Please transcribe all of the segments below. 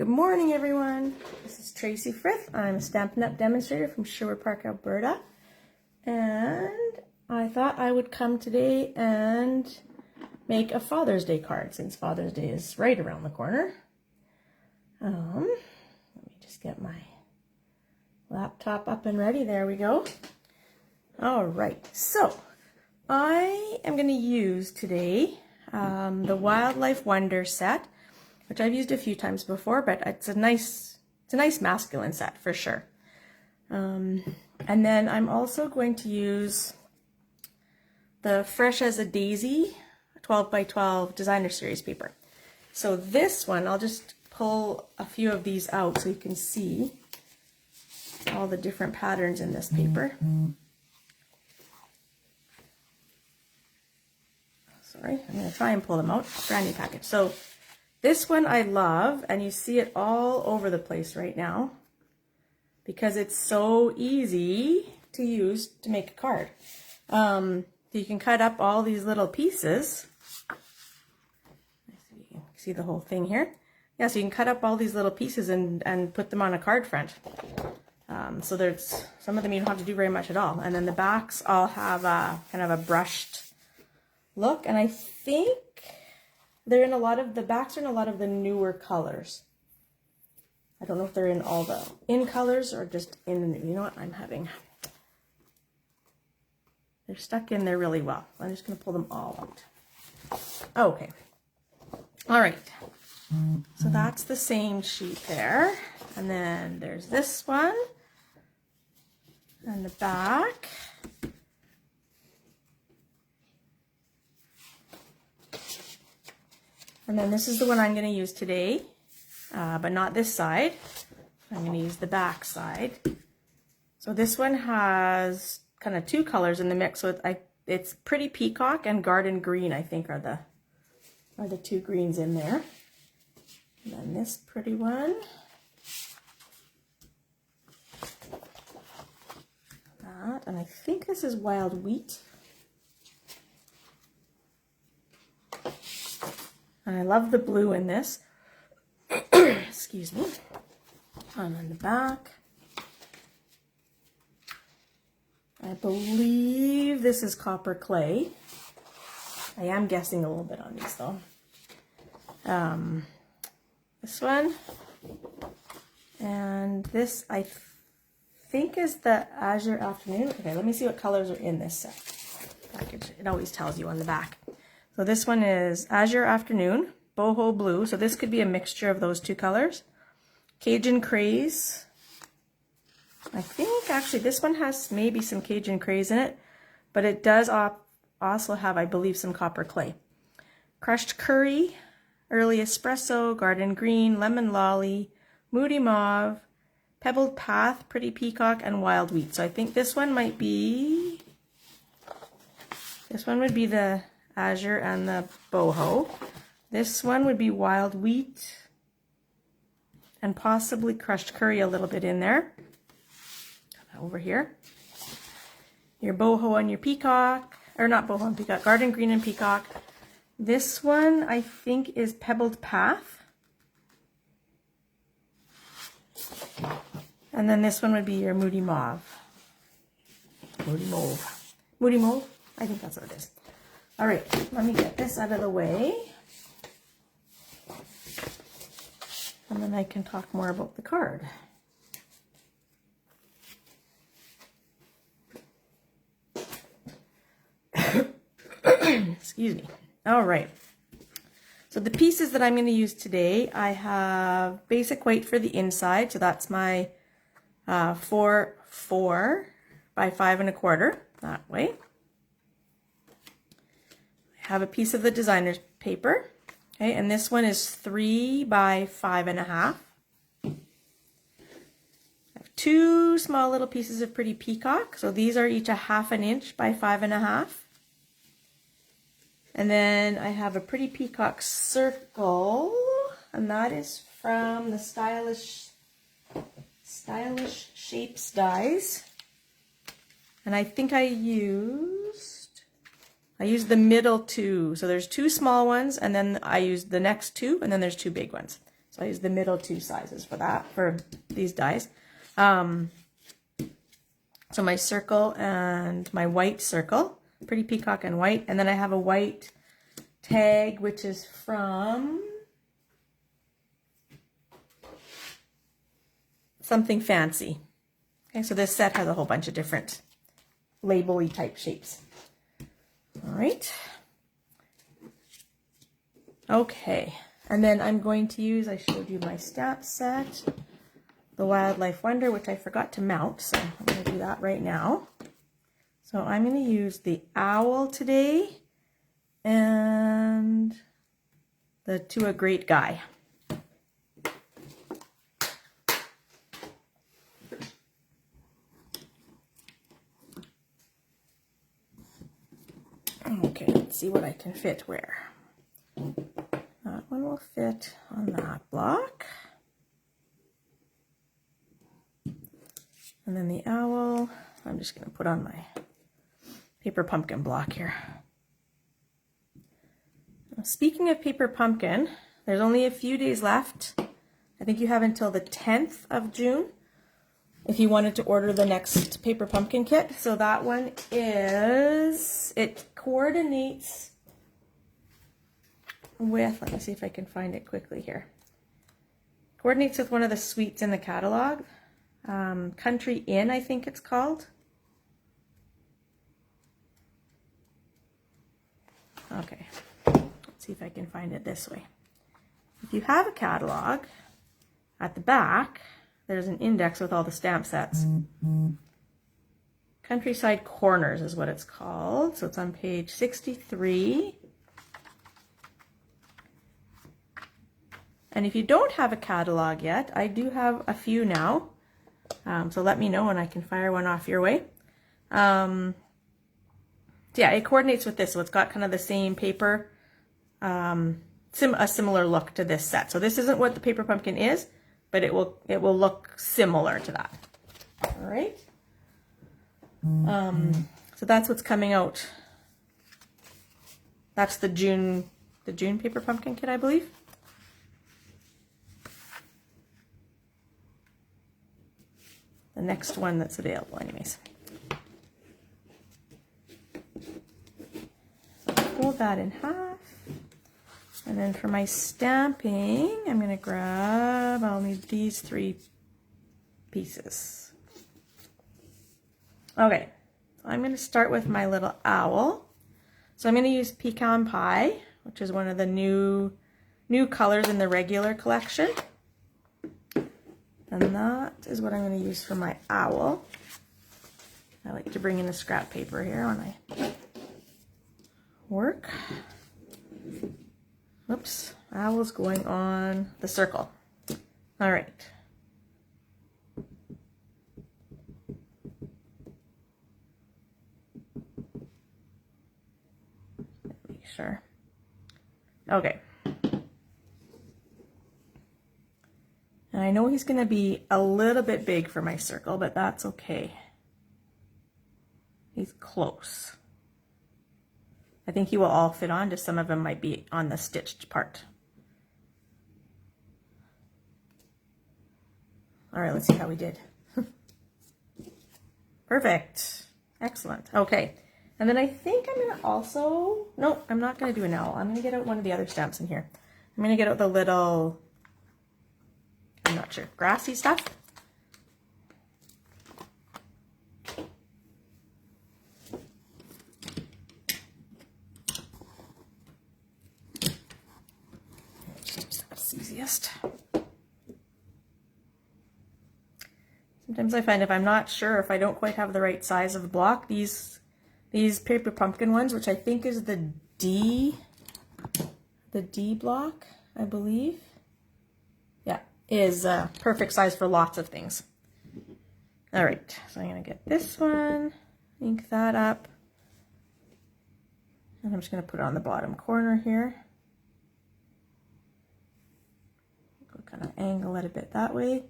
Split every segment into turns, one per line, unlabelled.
Good morning, everyone. This is Tracy Frith. I'm a Stampin' Up! Demonstrator from Sherwood Park, Alberta. And I thought I would come today and make a Father's Day card since Father's Day is right around the corner. Let me just get my laptop up and ready. There we go. All right, so I am going to use today the Wildlife Wonder set, which I've used a few times before, but it's a nice masculine set for sure. And then I'm also going to use the Fresh as a Daisy 12 by 12 designer series paper. So this one, I'll just pull a few of these out so you can see all the different patterns in this paper. Sorry, I'm going to try and pull them out. Brand new package. So this one I love, and you see it all over the place right now because it's so easy to use to make a card. You can cut up all these little pieces. You can see the whole thing here. Yeah, so you can cut up all these little pieces and put them on a card front. So there's some of them you don't have to do very much at all. And then the backs all have a kind of a brushed look, and I think they're in the backs are in a lot of the newer colors. I don't know if they're in all the colors or just in the new. You know what? They're stuck in there really well. I'm just going to pull them all out. Okay. All right. So that's the same sheet there. And then there's this one. And the back. And then this is the one I'm going to use today, but not this side. I'm going to use the back side. So this one has kind of two colors in the mix. So it's Pretty Peacock and Garden Green, I think, are the two greens in there. And then this pretty one. That, and I think this is Wild Wheat. And I love the blue in this. Excuse me. And on the back, I believe this is Copper Clay. I am guessing a little bit on these though. This one. And this I think is the Azure Afternoon. Okay, let me see what colors are in this set package. It always tells you on the back. So this one is Azure Afternoon, Boho Blue. So this could be a mixture of those two colors. Cajun Craze. I think actually this one has maybe some Cajun Craze in it, but it does also have, I believe, some Copper Clay. Crushed Curry, Early Espresso, Garden Green, Lemon Lolly, Moody Mauve, Pebbled Path, Pretty Peacock, and Wild Wheat. So I think this one would be the Azure and the Boho. This one would be Wild Wheat and possibly Crushed Curry a little bit in there. Over here. Your Boho and your Peacock, or not Boho and Peacock, Garden Green and Peacock. This one I think is Pebbled Path. And then this one would be your Moody Mauve. Moody Mauve. Moody Mauve? I think that's what it is. All right, let me get this out of the way. And then I can talk more about the card. Excuse me. All right. So the pieces that I'm going to use today, I have basic weight for the inside. So that's my 4 by 5 1/4 that way. Have a piece of the designer's paper, okay, and this one is 3 by 5 1/2. I have 2 small little pieces of Pretty Peacock, so these are each 1/2 inch by 5 1/2. And then I have a Pretty Peacock circle, and that is from the Stylish Shapes dies, and I think I used use the middle two. So there's two small ones, and then I use the next two, and then there's two big ones. So I use the middle two sizes for that, for these dies. So my circle and my white circle, Pretty Peacock and white. And then I have a white tag, which is from Something Fancy. Okay, so this set has a whole bunch of different label-y type shapes. All right. Okay, and then I'm going to use, I showed you my stamp set, the Wildlife Wonder, which I forgot to mount, so I'm going to do that right now. So I'm going to use the owl today and the To a Great Guy. Okay, let's see what I can fit where. That one will fit on that block. And then the owl, I'm just going to put on my paper pumpkin block here. Now, speaking of paper pumpkin, there's only a few days left. I think you have until the 10th of June if you wanted to order the next paper pumpkin kit. So that one is, it coordinates with, let me see if I can find it quickly here. Coordinates with one of the suites in the catalog. Country Inn, I think it's called. Okay, let's see if I can find it this way. If you have a catalog, at the back, there's an index with all the stamp sets. Countryside Corners is what it's called. So it's on page 63. And if you don't have a catalog yet, I do have a few now. So let me know and I can fire one off your way. So yeah, it coordinates with this. So it's got kind of the same paper, a similar look to this set. So this isn't what the paper pumpkin is, but it will look similar to that. All right. So that's what's coming out. That's the June paper pumpkin kit, I believe. The next one that's available, anyways. So fold that in half. And then for my stamping, I'm going to grab, I'll need these 3 pieces. Okay, so I'm going to start with my little owl. So I'm going to use Pecan Pie, which is one of the new colors in the regular collection. And that is what I'm going to use for my owl. I like to bring in the scrap paper here when I work. Oops, owl's going on the circle. All right. Make sure. Okay. And I know he's going to be a little bit big for my circle, but that's okay. He's close. I think he will all fit on, just some of them might be on the stitched part. All right, let's see how we did. Perfect. Excellent. Okay. And then I think I'm going to also, no, I'm not going to do an owl. I'm going to get out one of the other stamps in here. I'm going to get out the little, I'm not sure, grassy stuff. That's easiest. Sometimes I find if I'm not sure, if I don't quite have the right size of the block, these paper pumpkin ones, which I think is the D block, I believe. Yeah, is perfect size for lots of things. All right, so I'm gonna get this one, ink that up, and I'm just gonna put it on the bottom corner here. We'll kind of angle it a bit that way.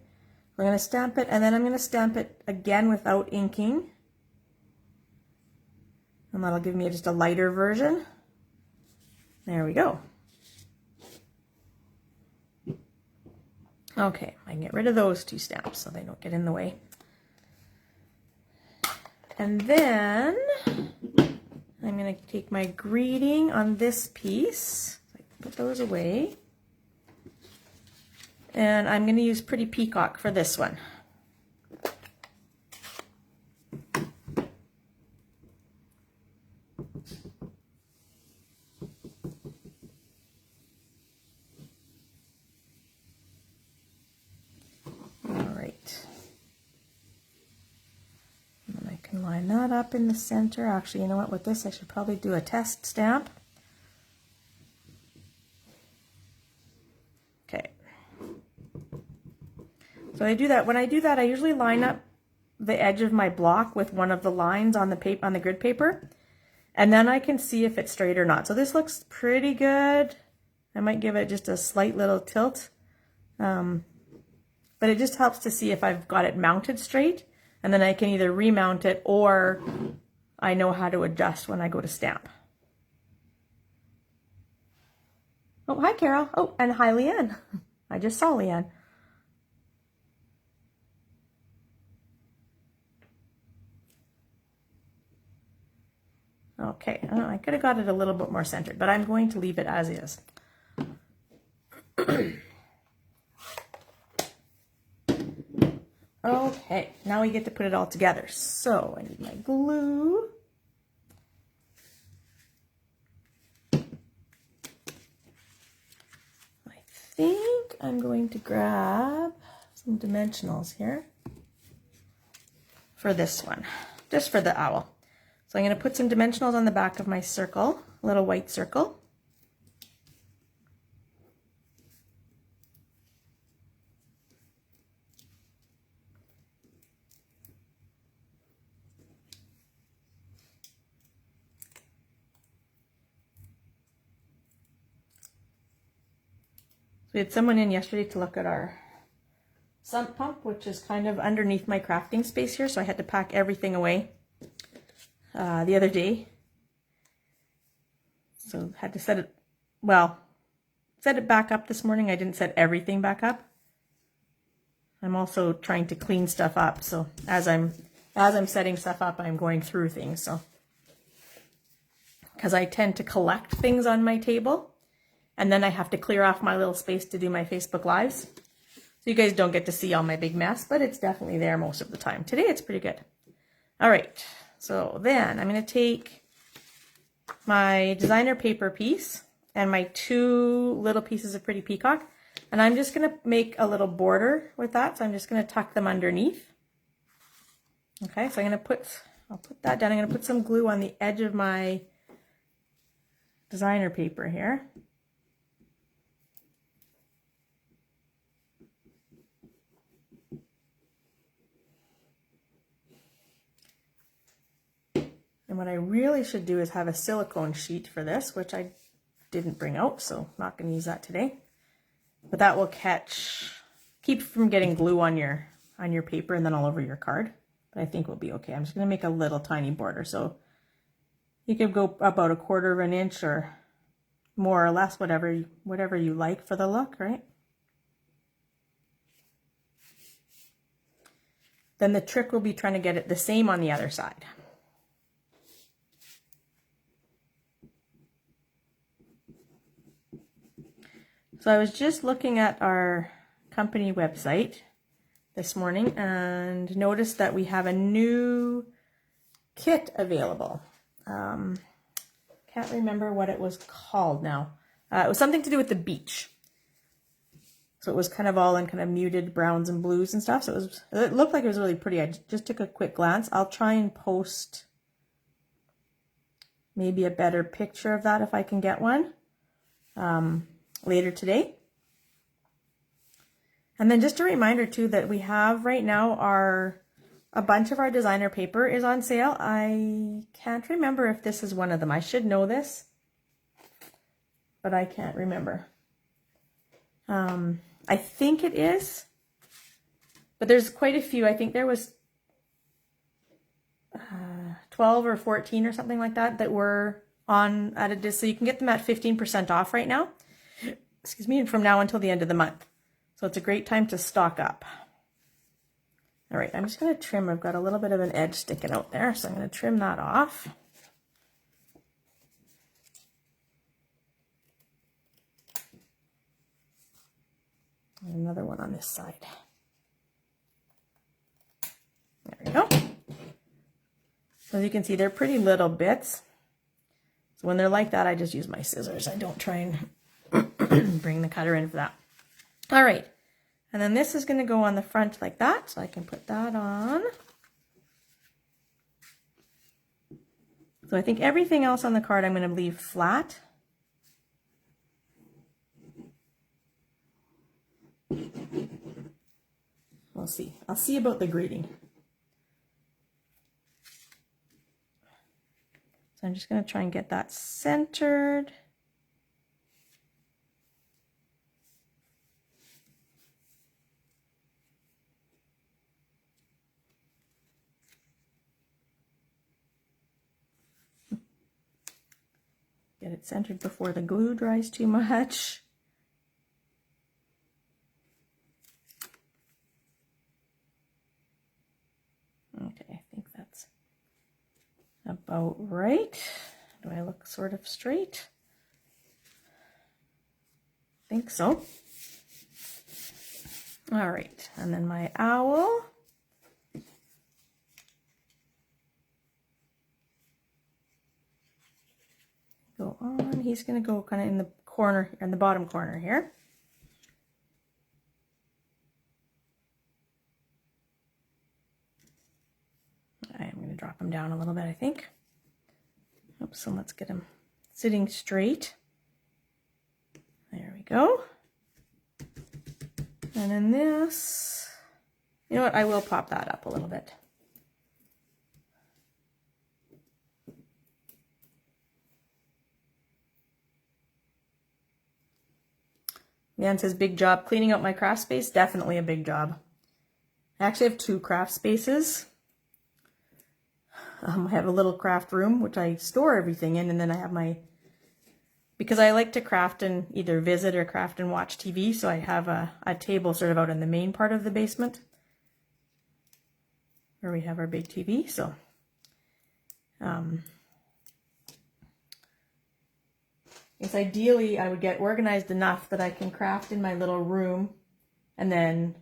We're going to stamp it, and then I'm going to stamp it again without inking. And that'll give me just a lighter version. There we go. Okay, I can get rid of those 2 stamps so they don't get in the way. And then I'm going to take my greeting on this piece, put those away, and I'm going to use Pretty Peacock for this one. Line that up in the center. Actually, you know what, with this I should probably do a test stamp. Okay. So I do that. When I do that, I usually line up the edge of my block with one of the lines on the paper, on the grid paper, and then I can see if it's straight or not. So this looks pretty good. I might give it just a slight little tilt, but it just helps to see if I've got it mounted straight. And then I can either remount it or I know how to adjust when I go to stamp. Oh, hi, Carol. Oh, and hi, Leanne. I just saw Leanne. Okay, I could have got it a little bit more centered, but I'm going to leave it as is. Okay, now we get to put it all together. So I need my glue. I think I'm going to grab some dimensionals here for this one, just for the owl. So I'm going to put some dimensionals on the back of my circle, a little white circle. We had someone in yesterday to look at our sump pump, which is kind of underneath my crafting space here, so I had to pack everything away the other day. So had to set it, well, set it back up this morning. I didn't set everything back up. I'm also trying to clean stuff up, so as I'm setting stuff up, I'm going through things, so because I tend to collect things on my table. And then I have to clear off my little space to do my Facebook Lives. So you guys don't get to see all my big mess, but it's definitely there most of the time. Today it's pretty good. All right, so then I'm going to take my designer paper piece and my 2 little pieces of Pretty Peacock, and I'm just going to make a little border with that. So I'm just going to tuck them underneath. Okay, so I'll put that down. I'm going to put some glue on the edge of my designer paper here. And what I really should do is have a silicone sheet for this, which I didn't bring out, so I'm not going to use that today. But that will keep from getting glue on your paper and then all over your card. But I think we'll be okay. I'm just going to make a little tiny border. So you could go about 1/4 of an inch or more or less, whatever you like for the look, right? Then the trick will be trying to get it the same on the other side. So I was just looking at our company website this morning and noticed that we have a new kit available. Can't remember what it was called now. It was something to do with the beach. So it was kind of all in kind of muted browns and blues and stuff. So it looked like it was really pretty. I just took a quick glance. I'll try and post maybe a better picture of that if I can get one. Later today. And then just a reminder too that we have right now a bunch of our designer paper is on sale. I can't remember if this is one of them. I should know this, but I can't remember. I think it is, but there's quite a few. I think there was 12 or 14 or something like that were on at a discount. So you can get them at 15% off right now. Excuse me, and from now until the end of the month. So it's a great time to stock up. All right, I'm just going to trim. I've got a little bit of an edge sticking out there, so I'm going to trim that off. And another one on this side. There we go. So as you can see, they're pretty little bits. So when they're like that, I just use my scissors. I don't try and bring the cutter in for that. All right. And then this is going to go on the front like that. So I can put that on. So I think everything else on the card I'm going to leave flat. We'll see. I'll see about the grading. So I'm just going to try and get that centered. Get it centered before the glue dries too much. Okay, I think that's about right. Do I look sort of straight? I think so. All right, and then my owl. Go on. He's going to go kind of in the corner, in the bottom corner here. I'm going to drop him down a little bit, I think. Oops, so let's get him sitting straight. There we go. And then this, you know what, I will pop that up a little bit. Yeah, it says big job. Cleaning out my craft space, definitely a big job. I actually have 2 craft spaces. I have a little craft room, which I store everything in, and then I have my, because I like to craft and either visit or craft and watch TV, so I have a table sort of out in the main part of the basement where we have our big TV, so it's ideally I would get organized enough that I can craft in my little room and then,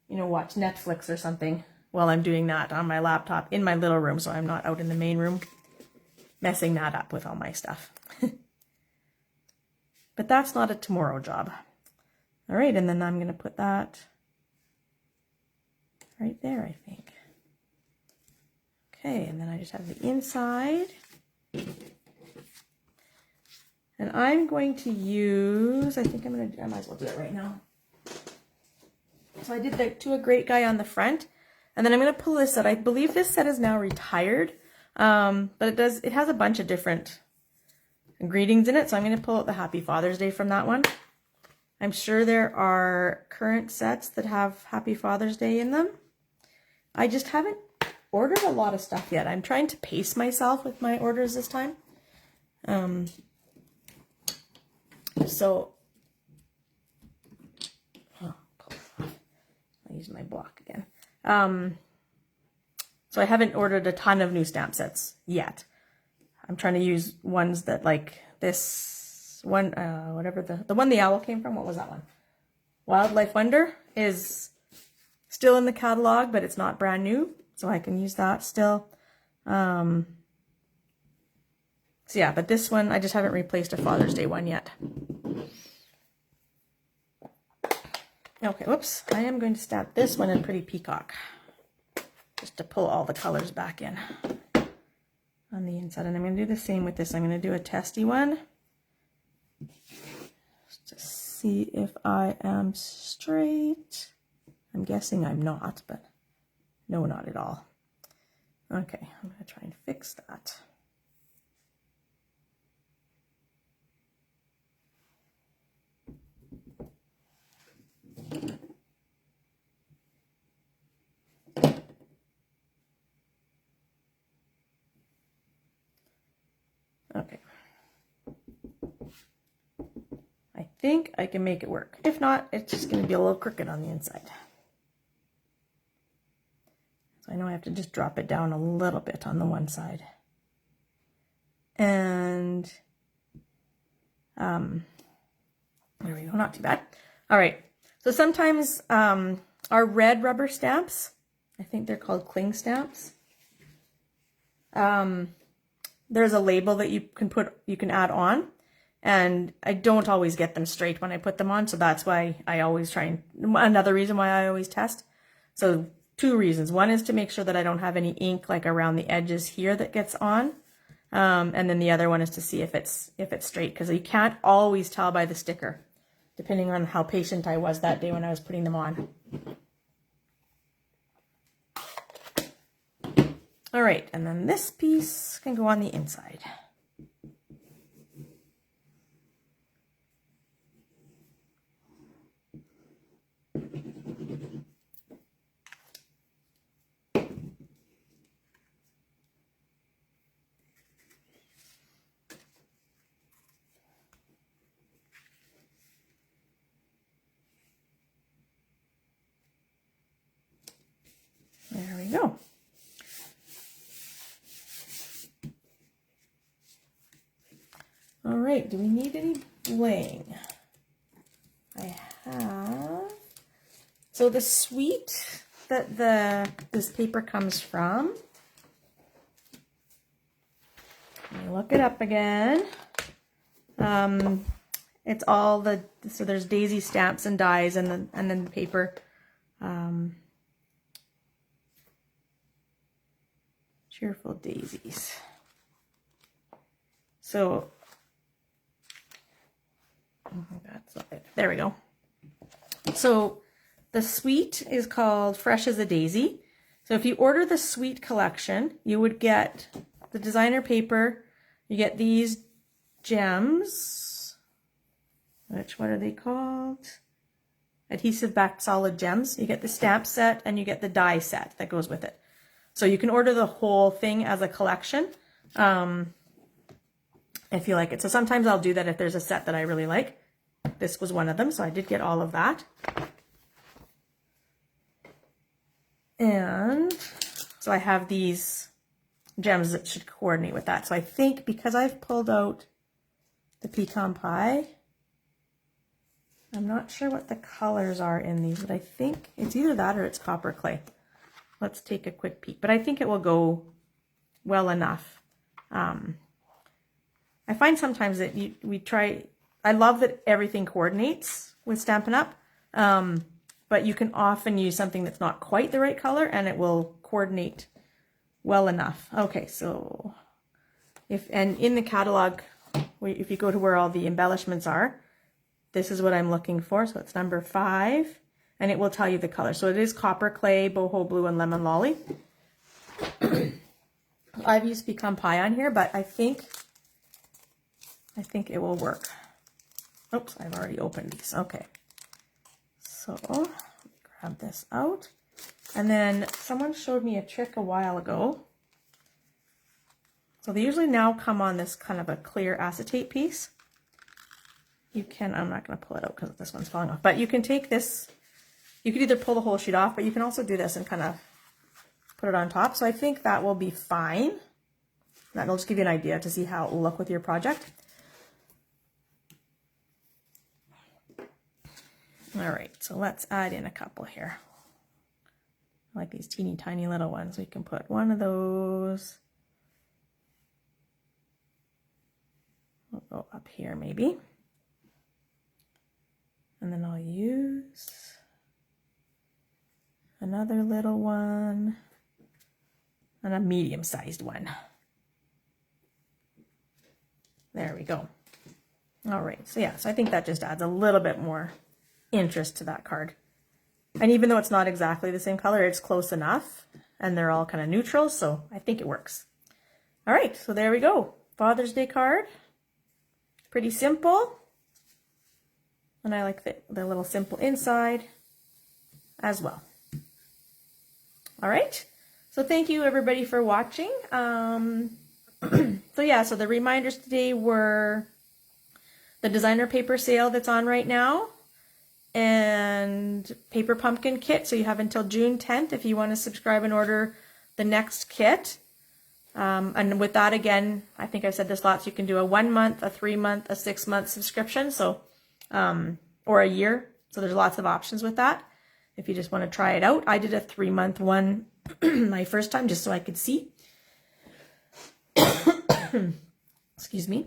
you know, watch Netflix or something while I'm doing that on my laptop in my little room, so I'm not out in the main room messing that up with all my stuff. But that's not a tomorrow job. All right, and then I'm going to put that right there, I think. Okay, and then I just have the inside. And I'm going to use, I think I might as well do it right now. So I did the To a Great Guy on the front, and then I'm going to pull this set. I believe this set is now retired, but it has a bunch of different greetings in it, so I'm going to pull out the Happy Father's Day from that one. I'm sure there are current sets that have Happy Father's Day in them. I just haven't ordered a lot of stuff yet. I'm trying to pace myself with my orders this time. So, I'll use my block again. So I haven't ordered a ton of new stamp sets yet. I'm trying to use ones that, like this one, whatever the one the owl came from. What was that one? Wildlife Wonder is still in the catalog, but it's not brand new, so I can use that still. So yeah, but this one, I just haven't replaced a Father's Day one yet. Okay, whoops. I am going to stamp this one in Pretty Peacock, just to pull all the colors back in on the inside. And I'm going to do the same with this. I'm going to do a testy one, just to see if I am straight. I'm guessing I'm not, but no, not at all. Okay, I'm going to try and fix that. Okay. I think I can make it work. If not, it's just going to be a little crooked on the inside. So I know I have to just drop it down a little bit on the one side. And there we go, not too bad. All right, so sometimes our red rubber stamps, I think they're called cling stamps. There's a label that you can add on, and I don't always get them straight when I put them on, so that's why I always try, and another reason why I always test. So 2 reasons. One is to make sure that I don't have any ink like around the edges here that gets on. And then the other one is to see if it's straight, because you can't always tell by the sticker, depending on how patient I was that day when I was putting them on. All right, and then this piece can go on the inside. There we go. All right, do we need any bling? I have, so the suite that this paper comes from, let me look it up again. It's all so there's daisy stamps and dies, and then the paper. Cheerful Daisies. So that's it. There we go. So the suite is called Fresh as a Daisy. So if you order the suite collection, you would get the designer paper, you get these gems, what are they called? Adhesive backed solid gems. You get the stamp set and you get the die set that goes with it. So you can order the whole thing as a collection if you like it. So sometimes I'll do that if there's a set that I really like. This was one of them, so I did get all of that. And so I have these gems that should coordinate with that. So I think because I've pulled out the pecan pie, I'm not sure what the colors are in these, but I think it's either that or it's copper clay. Let's take a quick peek, but I think it will go well enough. I find sometimes that I love that everything coordinates with Stampin' Up, but you can often use something that's not quite the right color and it will coordinate well enough. Okay, so in the catalog, if you go to where all the embellishments are, this is what I'm looking for. So it's number 5. And it will tell you the color. So it is copper clay, boho blue, and lemon lolly. I've used pecan pie on here, but I think it will work. Oops, I've already opened these. Okay. So let me grab this out. And then someone showed me a trick a while ago. So they usually now come on this kind of a clear acetate piece. You can, I'm not going to pull it out because this one's falling off, but you can take this. You could either pull the whole sheet off, but you can also do this and kind of put it on top. So I think that will be fine. That'll just give you an idea to see how it will look with your project. All right, so let's add in a couple here. I like these teeny tiny little ones. We can put one of those. We'll go up here maybe. And then I'll use another little one and a medium-sized one. There we go. All right, so yeah, so I think that just adds a little bit more interest to that card. And even though it's not exactly the same color, it's close enough and they're all kind of neutral, so I think it works. All right, so there we go. Father's Day card. Pretty simple. And I like the little simple inside as well. All right, so thank you everybody for watching. So yeah, so the reminders today were the designer paper sale that's on right now, and paper pumpkin kit. So you have until June 10th if you want to subscribe and order the next kit. And with that, again, I think I've said this lots, you can do a 1 month, a 3 month, a 6 month subscription. So, or a year. So there's lots of options with that. If you just want to try it out. I did a 3 month one my first time just so I could see. Excuse me.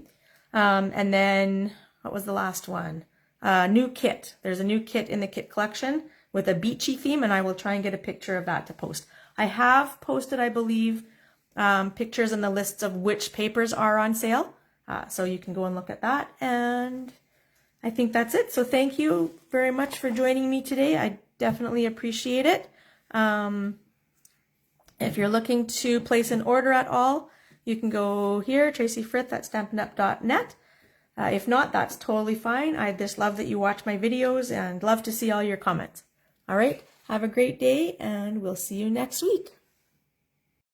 And then what was the last one? New kit. There's a new kit in the kit collection with a beachy theme, and I will try and get a picture of that to post. I have posted, I believe, pictures and the lists of which papers are on sale. So you can go and look at that. And I think that's it. So thank you very much for joining me today. I definitely appreciate it. If you're looking to place an order at all, you can go here, Tracy Frith at stampinup.net. If not, that's totally fine. I just love that you watch my videos and love to see all your comments. All right, have a great day, and we'll see you next week.